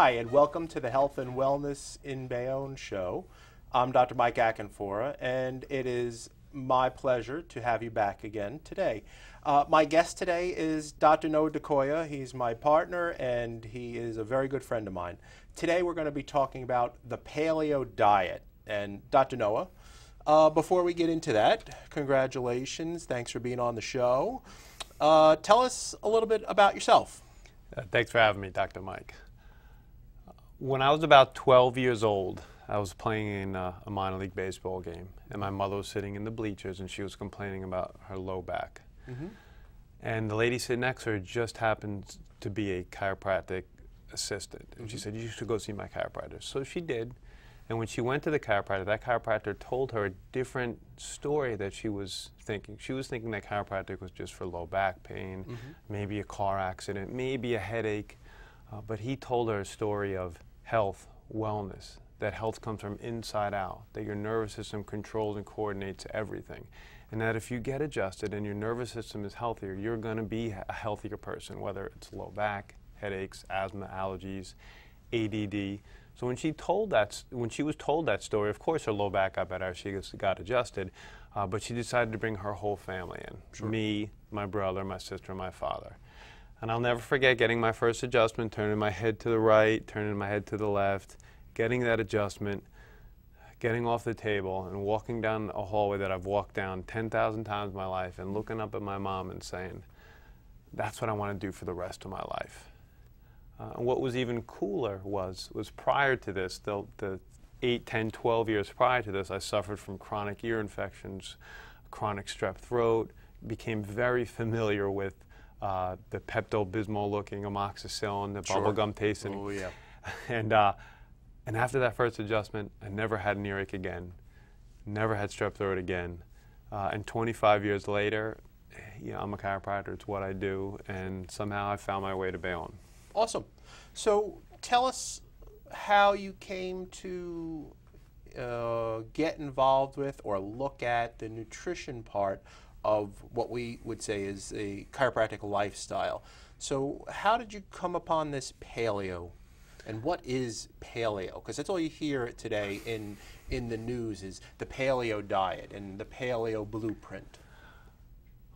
Hi, and welcome to the Health and Wellness in Bayonne show. I'm Dr. Mike Acanfora, and it is my pleasure to have you back again today. My guest today is Dr. Noah Koyer. He's my partner, and he is a very good friend of mine. Today we're going to be talking about the Paleo Diet. And Dr. Noah, before we get into that, congratulations. Thanks for being on the show. Tell us a little bit about yourself. Thanks for having me, Dr. Mike. When I was about 12 years old, I was playing in a minor league baseball game, and my mother was sitting in the bleachers, and she was complaining about her low back. And the lady sitting next to her just happened to be a chiropractic assistant, and she said, "You should go see my chiropractor." So she did, and when she went to the chiropractor, that chiropractor told her a different story that she was thinking. She was thinking that chiropractic was just for low back pain, maybe a car accident, maybe a headache, but he told her a story of health, wellness, that health comes from inside out, that your nervous system controls and coordinates everything, and that if you get adjusted and your nervous system is healthier, you're going to be a healthier person, whether it's low back, headaches, asthma, allergies, ADD. So when she was told that story, of course her low back got better as she got adjusted, but she decided to bring her whole family in, me, my brother, my sister, and my father. And I'll never forget getting my first adjustment, turning my head to the right, turning my head to the left, getting that adjustment, getting off the table, and walking down a hallway that I've walked down 10,000 times in my life, and looking up at my mom and saying, that's what I want to do for the rest of my life. And what was even cooler was prior to this, the 8, 10, 12 years prior to this, I suffered from chronic ear infections, chronic strep throat, became very familiar with the Pepto-Bismol looking amoxicillin, the bubblegum tasting. Oh, yeah. And after that first adjustment, I never had an earache again, never had strep throat again. And 25 years later, I'm a chiropractor, it's what I do, and somehow I found my way to Bayonne. Awesome. So tell us how you came to get involved with or look at the nutrition part of what we would say is a chiropractic lifestyle. So how did you come upon this paleo? And what is paleo? Because that's all you hear today in the news is the paleo diet and the paleo blueprint.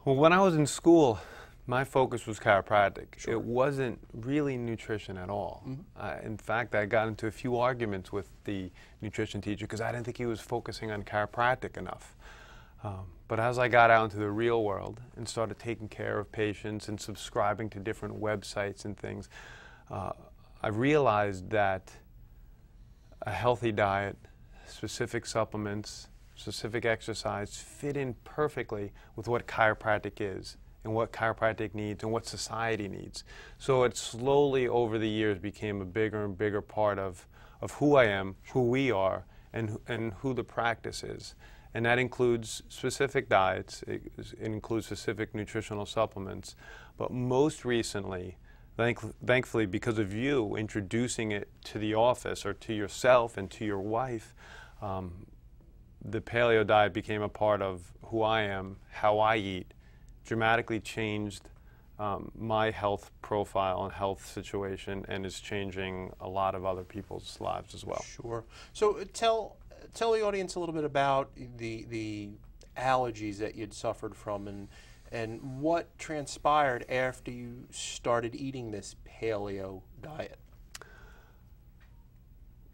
Well, when I was in school, my focus was chiropractic. It wasn't really nutrition at all. In fact, I got into a few arguments with the nutrition teacher because I didn't think he was focusing on chiropractic enough. But as I got out into the real world and started taking care of patients and subscribing to different websites and things, I realized that a healthy diet, specific supplements, specific exercise fit in perfectly with what chiropractic is and what chiropractic needs and what society needs. So it slowly over the years became a bigger and bigger part of who I am, who we are, and who the practice is. And that includes specific diets, it includes specific nutritional supplements, but most recently, thankfully because of you introducing it to the office or to yourself and to your wife, the paleo diet became a part of who I am, how I eat, dramatically changed my health profile and health situation, and is changing a lot of other people's lives as well. Sure. So tell the audience a little bit about the allergies that you'd suffered from and what transpired after you started eating this paleo diet.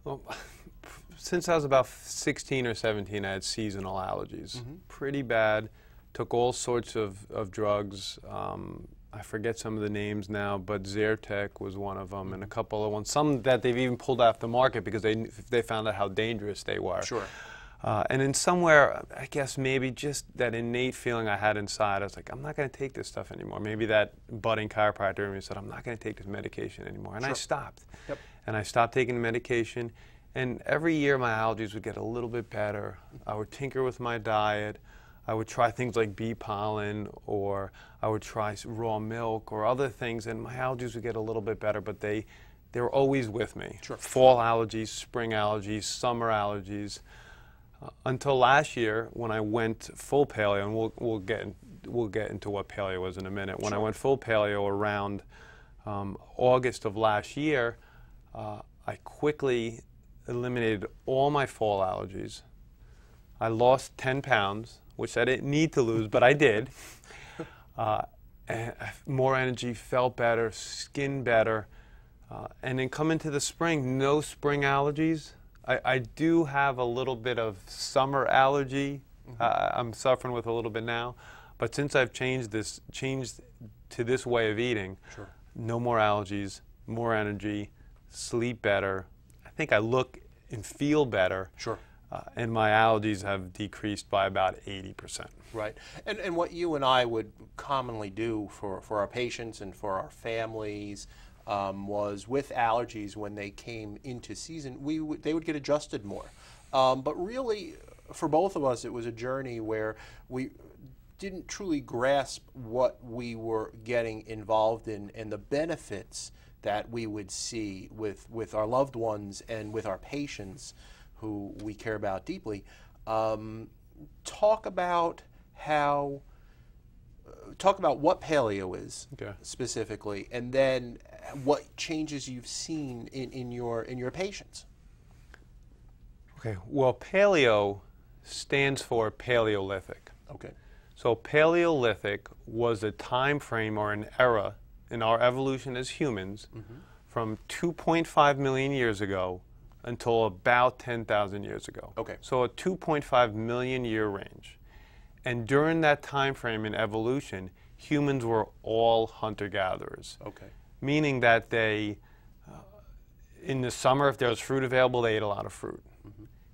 Well, since I was about 16 or 17, I had seasonal allergies. Pretty bad. Took all sorts of drugs. I forget some of the names now, but Zyrtec was one of them, and a couple of ones. Some that they've even pulled off the market because they found out how dangerous they were. Sure. And in somewhere, I guess maybe just that innate feeling I had inside, I was like, I'm not going to take this stuff anymore. Maybe that budding chiropractor in me said, I'm not going to take this medication anymore. And I stopped. Yep. And I stopped taking the medication. And every year my allergies would get a little bit better. I would tinker with my diet. I would try things like bee pollen, or I would try raw milk or other things, and my allergies would get a little bit better, but they were always with me. Sure. Fall allergies, spring allergies, summer allergies. Until last year, when I went full paleo, and we'll get into what paleo was in a minute. When I went full paleo around August of last year, I quickly eliminated all my fall allergies. I lost 10 pounds, which I didn't need to lose, but I did. And more energy, felt better, skin better. And then come into the spring, no spring allergies. I do have a little bit of summer allergy. I'm suffering with a little bit now. But since I've changed to this way of eating, Sure. no more allergies, more energy, sleep better. I think I look and feel better. Sure. And my allergies have decreased by about 80%. Right. And what you and I would commonly do for our patients and for our families was with allergies when they came into season, they would get adjusted more. But really, for both of us, it was a journey where we didn't truly grasp what we were getting involved in and the benefits that we would see with our loved ones and with our patients who we care about deeply. Talk about what paleo is specifically, and then what changes you've seen in your patients. Okay. Well, paleo stands for Paleolithic. Okay. So Paleolithic was a time frame or an era in our evolution as humans from 2.5 million years ago until about 10,000 years ago. Okay. So a 2.5 million year range. And during that time frame in evolution, humans were all hunter-gatherers. Okay. Meaning that they, in the summer, if there was fruit available, they ate a lot of fruit.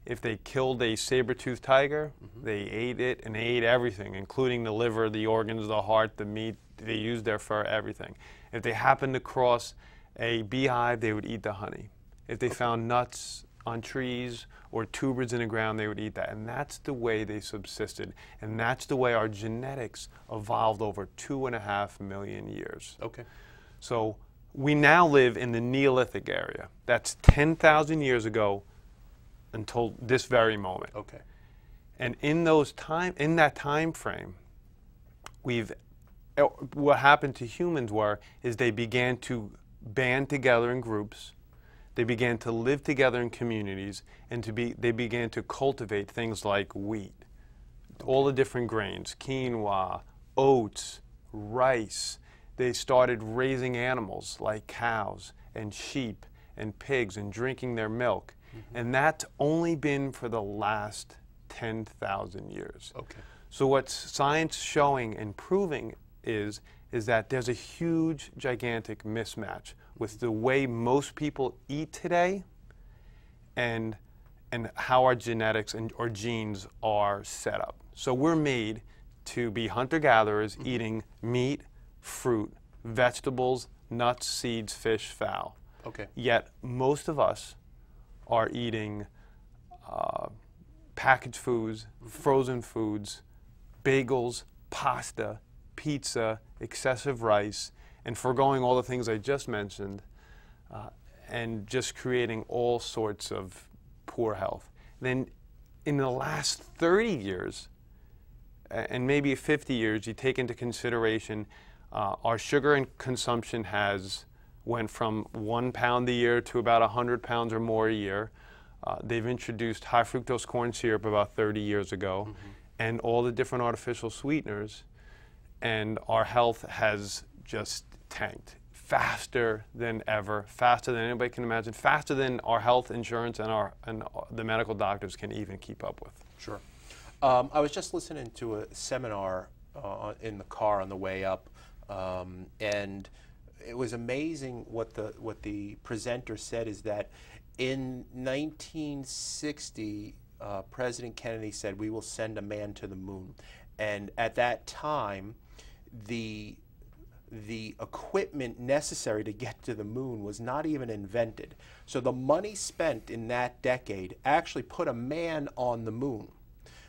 If they killed a saber-toothed tiger, they ate it, and they ate everything, including the liver, the organs, the heart, the meat. They used their fur, everything. If they happened to cross a beehive, they would eat the honey. If they found nuts on trees or tubers in the ground, they would eat that. And that's the way they subsisted. And that's the way our genetics evolved over 2.5 million years. Okay. So we now live in the Neolithic area. That's 10,000 years ago until this very moment. Okay. And in that time frame, what happened to humans is they began to band together in groups. They began to live together in communities, and they began to cultivate things like wheat, all the different grains, quinoa, oats, rice. They started raising animals like cows and sheep and pigs and drinking their milk. And that's only been for the last 10,000 years. Okay. So what's science showing and proving is that there's a huge, gigantic mismatch with the way most people eat today and how our genetics or genes are set up. So we're made to be hunter-gatherers eating meat, fruit, vegetables, nuts, seeds, fish, fowl. Okay. Yet most of us are eating packaged foods, frozen foods, bagels, pasta, pizza, excessive rice, and foregoing all the things I just mentioned, and just creating all sorts of poor health. Then in the last 30 years, and maybe 50 years, you take into consideration our sugar consumption went from 1 pound a year to about 100 pounds or more a year. They've introduced high fructose corn syrup about 30 years ago, and all the different artificial sweeteners, and our health has just tanked faster than ever, faster than anybody can imagine, faster than our health insurance and the medical doctors can even keep up with. Sure. I was just listening to a seminar in the car on the way up, and it was amazing what the presenter said is that in 1960, President Kennedy said, "We will send a man to the moon." And at that time, the equipment necessary to get to the moon was not even invented. So the money spent in that decade actually put a man on the moon.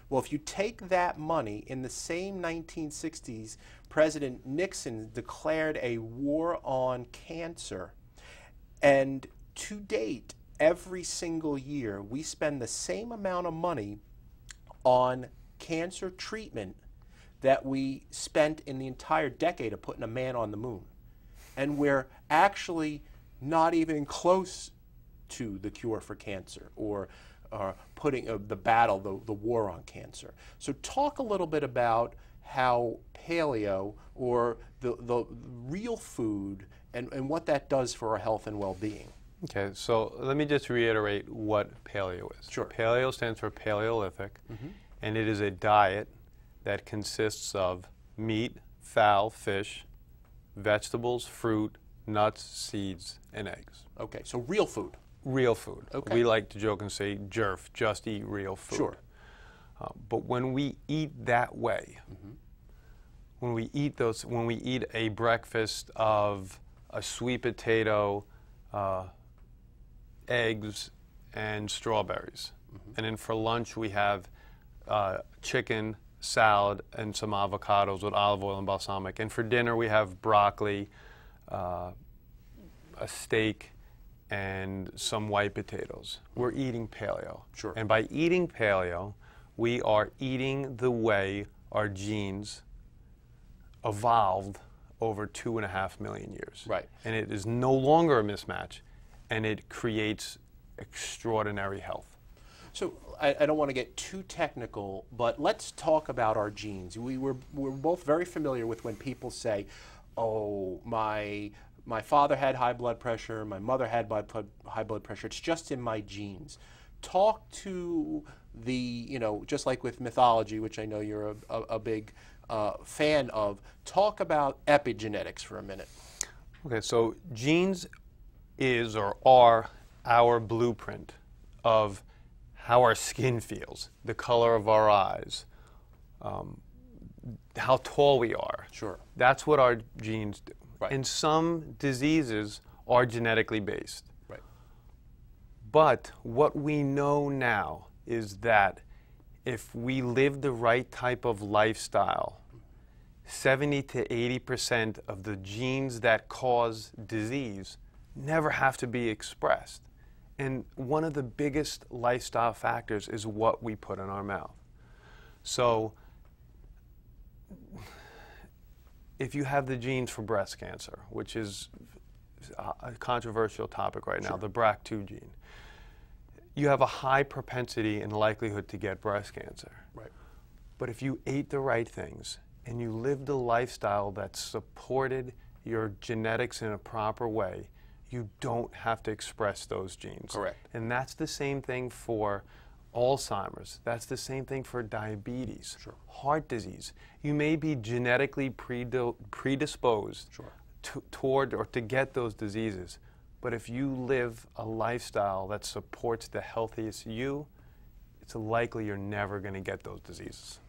Well, if you take that money, in the same 1960s, President Nixon declared a war on cancer. And to date, every single year, we spend the same amount of money on cancer treatment that we spent in the entire decade of putting a man on the moon. And we're actually not even close to the cure for cancer, or putting the war on cancer. So talk a little bit about how paleo, or the real food, and what that does for our health and well-being. Okay, so let me just reiterate what paleo is. Sure. Paleo stands for Paleolithic, and it is a diet that consists of meat, fowl, fish, vegetables, fruit, nuts, seeds, and eggs. Okay, so real food. Real food. Okay. We like to joke and say jerf, just eat real food. Sure. But when we eat that way, when we eat a breakfast of a sweet potato, eggs, and strawberries, and then for lunch we have chicken, salad, and some avocados with olive oil and balsamic, and for dinner we have broccoli, a steak, and some white potatoes. We're eating paleo. Sure. And by eating paleo, we are eating the way our genes evolved over 2.5 million years. Right. And it is no longer a mismatch, and it creates extraordinary health. So I don't want to get too technical, but let's talk about our genes. We're both very familiar with when people say, oh, my father had high blood pressure, my mother had high blood pressure, it's just in my genes. Talk to just like with mythology, which I know you're a big fan of, talk about epigenetics for a minute. Okay, so genes is or are our blueprint of how our skin feels, the color of our eyes, how tall we are. Sure. That's what our genes do. Right. And some diseases are genetically based. Right. But what we know now is that if we live the right type of lifestyle, 70 to 80% of the genes that cause disease never have to be expressed. And one of the biggest lifestyle factors is what we put in our mouth. So if you have the genes for breast cancer, which is a controversial topic right now, Sure. the BRCA2 gene, you have a high propensity and likelihood to get breast cancer. Right. But if you ate the right things and you lived a lifestyle that supported your genetics in a proper way, you don't have to express those genes. Correct. And that's the same thing for Alzheimer's. That's the same thing for diabetes, Sure. heart disease. You may be genetically predisposed Sure. toward or to get those diseases, but if you live a lifestyle that supports the healthiest you, it's likely you're never going to get those diseases.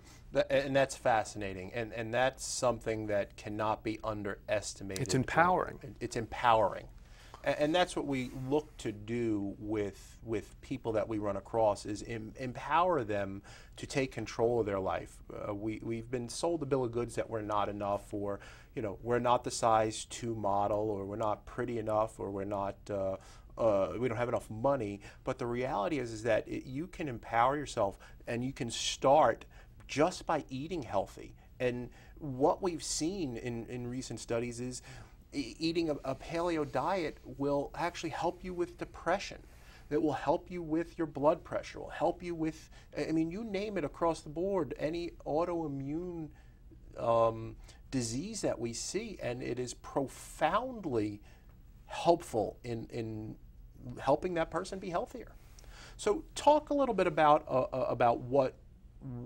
And that's fascinating, and that's something that cannot be underestimated. It's empowering. It's empowering. And that's what we look to do with people that we run across, is empower them to take control of their life. We've been sold a bill of goods that we're not enough, or we're not the size 2 model, or we're not pretty enough, or we're not we don't have enough money. But the reality is that you can empower yourself, and you can start just by eating healthy. And what we've seen in recent studies is eating a paleo diet will actually help you with depression. It will help you with your blood pressure, will help you with, I mean, you name it across the board, any autoimmune disease that we see, and it is profoundly helpful in helping that person be healthier. So talk a little bit about what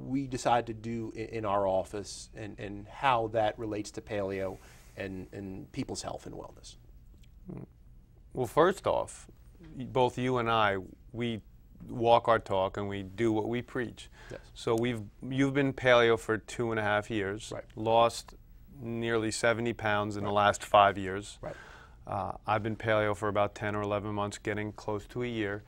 we decide to do in our office, and how that relates to paleo and people's health and wellness. Well, first off, both you and I, we walk our talk and we do what we preach. Yes. So you've been paleo for 2.5 years, Right. lost nearly 70 pounds in the last 5 years. Right. I've been paleo for about 10 or 11 months, getting close to a year.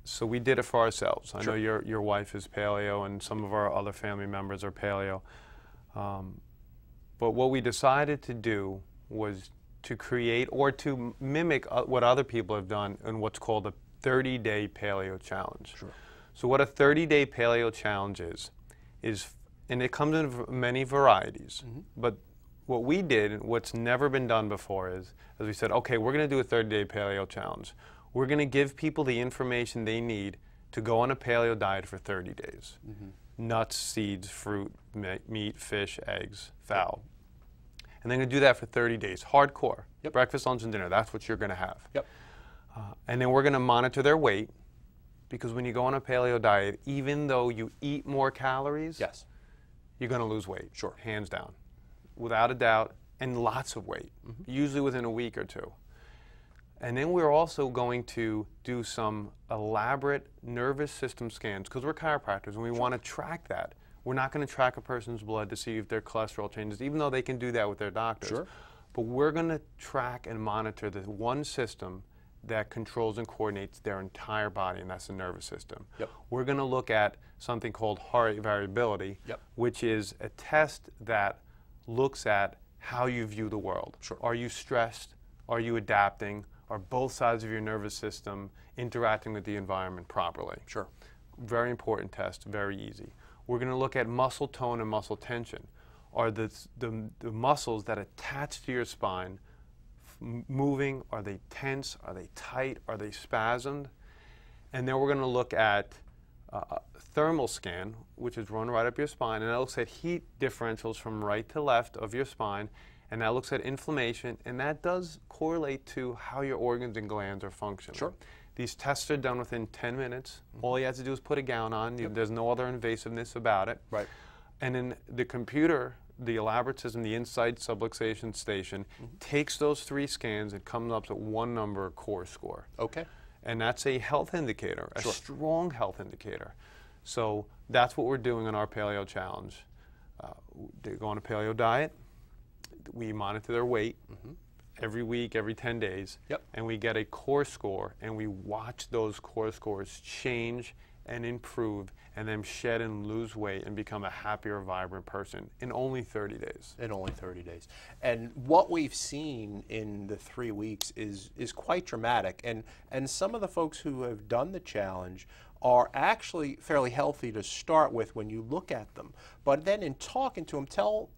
So we did it for ourselves. I Sure. know your wife is paleo, and some of our other family members are paleo. But what we decided to do was to create or to mimic what other people have done in what's called a 30-day paleo challenge. Sure. So what a 30-day paleo challenge is, and it comes in many varieties, but what we did, what's never been done before is we said, okay, we're going to do a 30-day paleo challenge. We're going to give people the information they need to go on a paleo diet for 30 days. Nuts, seeds, fruit, meat, fish, eggs, fowl. And they're going to do that for 30 days, hardcore. Breakfast, lunch, and dinner, that's what you're going to have. And then we're going to monitor their weight, because when you go on a paleo diet, even though you eat more calories, you're going to lose weight, hands down, without a doubt, and lots of weight, usually within a week or two. And then we're also going to do some elaborate nervous system scans, because we're chiropractors and we want to track that. We're not going to track a person's blood to see if their cholesterol changes, even though they can do that with their doctors. But we're going to track and monitor the one system that controls and coordinates their entire body, and that's the nervous system. We're going to look at something called heart rate variability, which is a test that looks at how you view the world. Are you stressed? Are you adapting? Are both sides of your nervous system interacting with the environment properly? Very important test, very easy. We're going to look at muscle tone and muscle tension. Are the muscles that attach to your spine moving? Are they tense? Are they tight? Are they spasmed? And then we're going to look at a thermal scan, which is run right up your spine, and that looks at heat differentials from right to left of your spine, and that looks at inflammation, and that does correlate to how your organs and glands are functioning. These tests are done within 10 minutes. All you have to do is put a gown on. There's no other invasiveness about it. And then the computer, the elaborate system, the Insight Subluxation Station, takes those 3 scans and comes up with one number, core score. And that's a health indicator, a strong health indicator. So that's what we're doing on our Paleo Challenge. They go on a paleo diet. We monitor their weight every week, every 10 days, and we get a core score, and we watch those core scores change and improve, and then shed and lose weight and become a happier, vibrant person in only 30 days. In only 30 days. And what we've seen in the 3 weeks is quite dramatic. And some of the folks who have done the challenge are actually fairly healthy to start with when you look at them. But then in talking to them, tell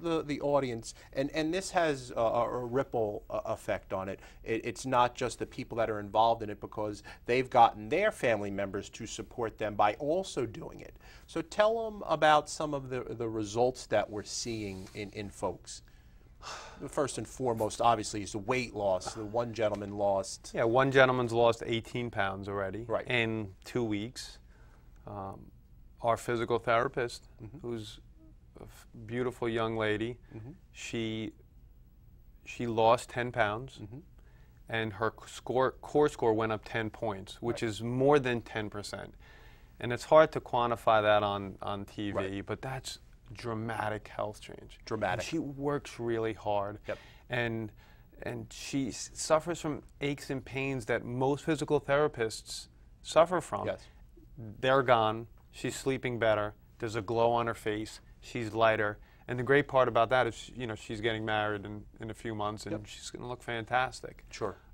the audience, and this has a ripple effect on it. It's not just the people that are involved in it, because they've gotten their family members to support them by also doing it. So tell them about some of the results that we're seeing in folks. First and foremost, obviously, is the weight loss. The one gentleman lost. Yeah, one gentleman's lost 18 pounds already in 2 weeks. Our physical therapist, who's a beautiful young lady, she lost 10 pounds, and her core score went up 10 points, which is more than 10%. And it's hard to quantify that on TV, but that's dramatic health change. Dramatic. And she works really hard, and she suffers from aches and pains that most physical therapists suffer from. They're gone. She's sleeping better. There's a glow on her face. She's lighter. And the great part about that is, you know, she's getting married in a few months, and she's going to look fantastic.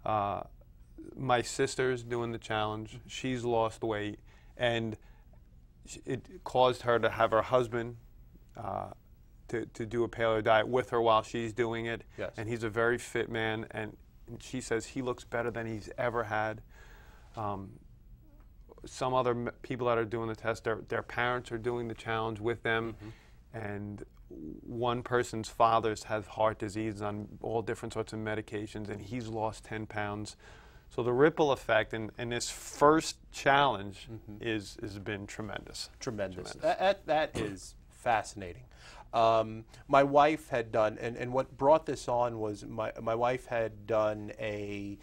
My sister's doing the challenge. She's lost weight, and it caused her to have her husband to do a paleo diet with her while she's doing it. And he's a very fit man, and she says he looks better than he's ever had. Some other people that are doing the test, their parents are doing the challenge with them, and one person's fathers have heart disease on all different sorts of medications, and he's lost 10 pounds. So the ripple effect in this first challenge has been tremendous. Tremendous. That is fascinating. My wife had done, and what brought this on was my wife had done a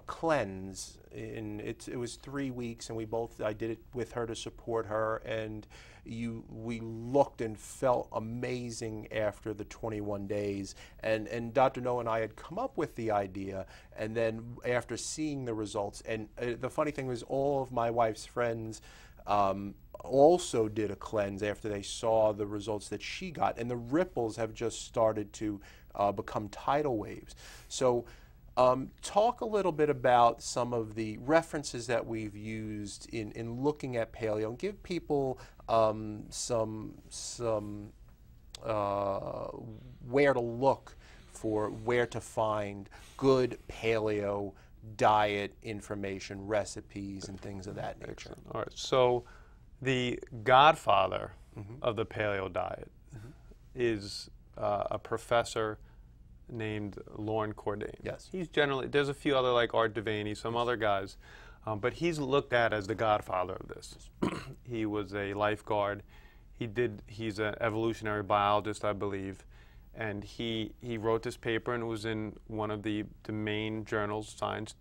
cleanse. It was 3 weeks, and I did it with her to support her, and we looked and felt amazing after the 21 days. And Dr. Noah and I had come up with the idea, and then after seeing the results, and the funny thing was, all of my wife's friends also did a cleanse after they saw the results that she got, and the ripples have just started to become tidal waves. So talk a little bit about some of the references that we've used in looking at paleo, and give people some where to look for where to find good paleo diet information, recipes, and things of that nature. Excellent. All right. So the godfather of the paleo diet is a professor named Loren Cordain. Yes. He's generally, there's a few other like Art Devaney, some other guys, but he's looked at as the godfather of this. He was a lifeguard. He's an evolutionary biologist, I believe, and he wrote this paper, and it was in one of the main journals,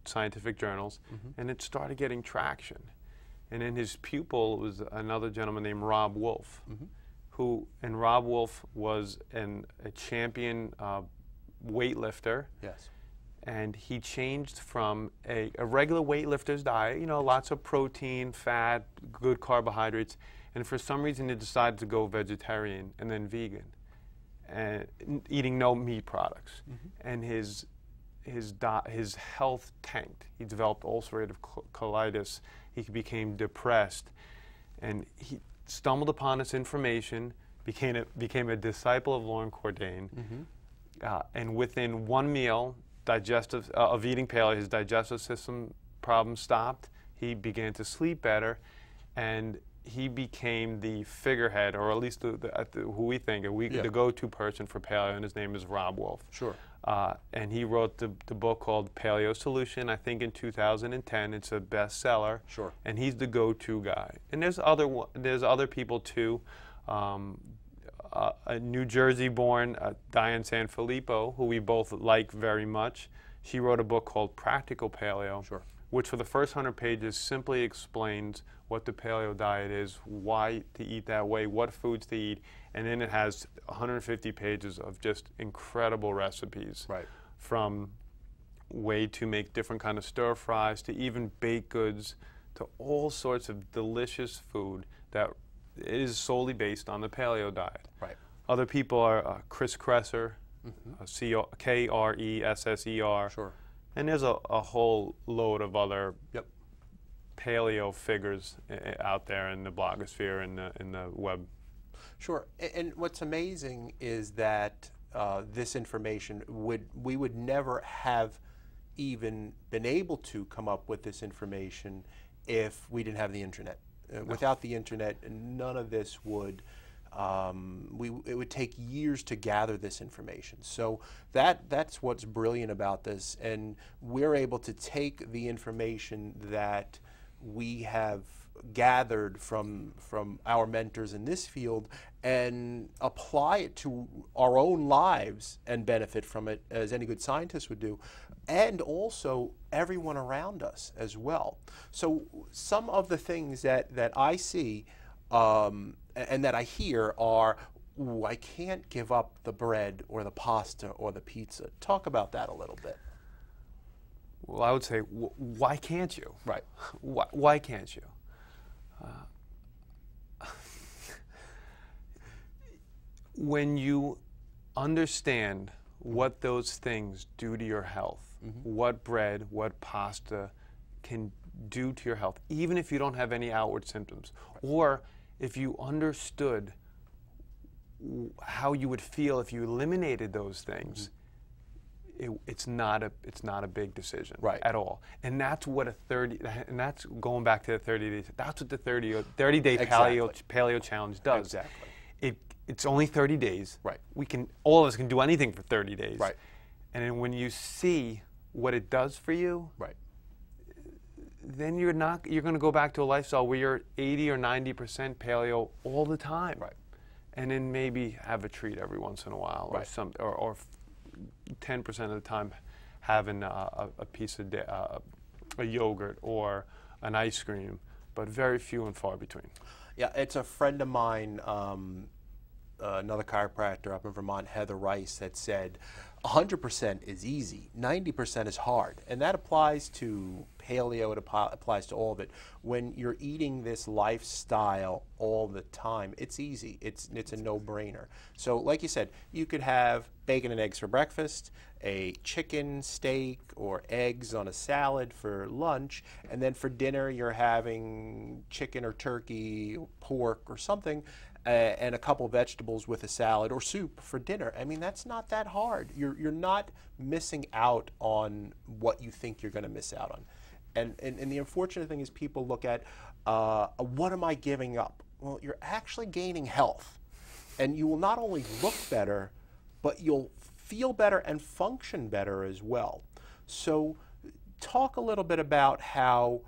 scientific journals, and it started getting traction. And in his pupil was another gentleman named Rob Wolf, and Rob Wolf was a champion weightlifter. Yes. And he changed from a regular weightlifter's diet, you know, lots of protein, fat, good carbohydrates, and for some reason he decided to go vegetarian and then vegan, and eating no meat products. And his health tanked. He developed ulcerative colitis. He became depressed, and he stumbled upon this information, became a disciple of Loren Cordain, and within one meal of eating paleo, his digestive system problems stopped. He began to sleep better, and he became the figurehead, or at least who we think the go-to person for paleo, and his name is Rob Wolf. Sure. And he wrote the book called Paleo Solution, I think in 2010. It's a bestseller. Sure. And he's the go-to guy. And there's other people too. A New Jersey-born Diane Sanfilippo, who we both like very much. She wrote a book called Practical Paleo, which for the first 100 pages simply explains what the paleo diet is, why to eat that way, what foods to eat, and then it has 150 pages of just incredible recipes, from way to make different kind of stir fries to even baked goods to all sorts of delicious food that is solely based on the paleo diet. Other people are Chris Kresser, Kresser, and there's a whole load of other paleo figures out there in the blogosphere and in the web. Sure, and what's amazing is that this information we would never have even been able to come up with this information if we didn't have the internet. Without the internet, none of this would. It would take years to gather this information. So that's what's brilliant about this, and we're able to take the information that we have gathered from our mentors in this field and apply it to our own lives and benefit from it, as any good scientist would do, and also everyone around us as well. So some of the things that I see and that I hear are, ooh, I can't give up the bread or the pasta or the pizza. Talk about that a little bit. Well, I would say, why can't you? Right. Why can't you? When you understand what those things do to your health, what bread, what pasta can do to your health, even if you don't have any outward symptoms, or if you understood how you would feel if you eliminated those things, it's not a big decision at all. And that's what and that's going back to the 30 days. That's what the 30-day paleo challenge does. Exactly. It's only 30 days. All of us can do anything for 30 days. And then when you see what it does for you, then you're going to go back to a lifestyle where you're 80 or 90% paleo all the time. And then maybe have a treat every once in a while, or 10% of the time having a piece of a yogurt or an ice cream, but very few and far between. Yeah, it's a friend of mine, another chiropractor up in Vermont, Heather Rice, that said 100% is easy, 90% is hard. And that applies to paleo, it applies to all of it. When you're eating this lifestyle all the time, it's easy. It's a no-brainer. So like you said, you could have bacon and eggs for breakfast, a chicken, steak, or eggs on a salad for lunch, and then for dinner you're having chicken or turkey, or pork or something, and a couple of vegetables with a salad or soup for dinner. I mean, that's not that hard. you're not missing out on what you think you're going to miss out on. And the unfortunate thing is people look at, what am I giving up? Well, you're actually gaining health. And you will not only look better, but you'll feel better and function better as well. So talk a little bit about how,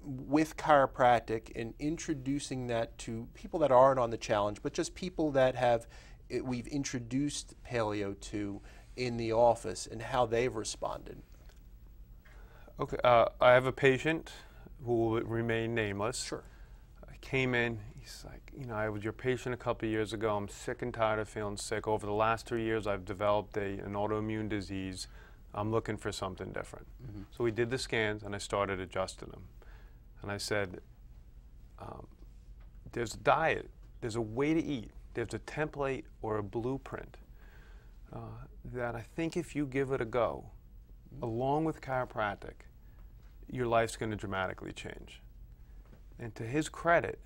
with chiropractic and introducing that to people that aren't on the challenge, but just people that we've introduced paleo to in the office and how they've responded. Okay, I have a patient who will remain nameless. Sure. I came in, he's like, you know, I was your patient a couple of years ago. I'm sick and tired of feeling sick. Over the last 3 years, I've developed an autoimmune disease. I'm looking for something different. Mm-hmm. So we did the scans, and I started adjusting them. And I said, there's a diet, there's a way to eat, there's a template or a blueprint that I think if you give it a go, along with chiropractic, your life's going to dramatically change. And to his credit,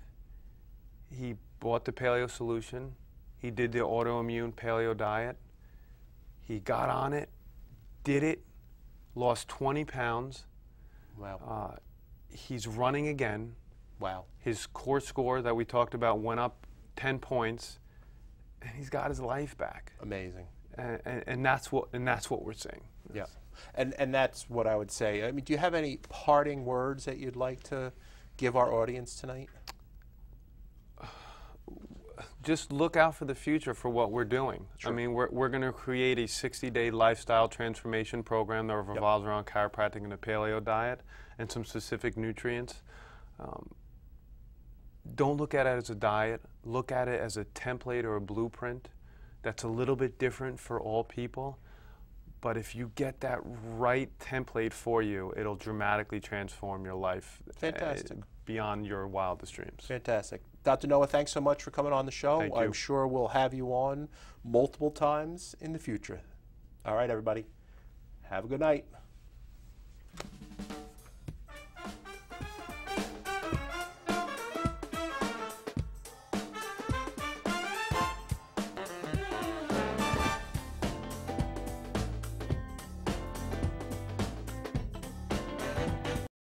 he bought the paleo solution, he did the autoimmune paleo diet, he got on it, did it, lost 20 pounds. Wow. He's running again. Wow. His core score that we talked about went up 10 points, and he's got his life back. Amazing. And that's what we're seeing. Yeah. And that's what I would say. I mean, do you have any parting words that you'd like to give our audience tonight? Just look out for the future for what we're doing. Sure. I mean, we're going to create a 60-day lifestyle transformation program that revolves around chiropractic and the paleo diet and some specific nutrients. Don't look at it as a diet. Look at it as a template or a blueprint that's a little bit different for all people. But if you get that right template for you, it'll dramatically transform your life. Fantastic. Beyond your wildest dreams. Fantastic. Dr. Noah, thanks so much for coming on the show. Thank you. I'm sure we'll have you on multiple times in the future. All right, everybody. Have a good night.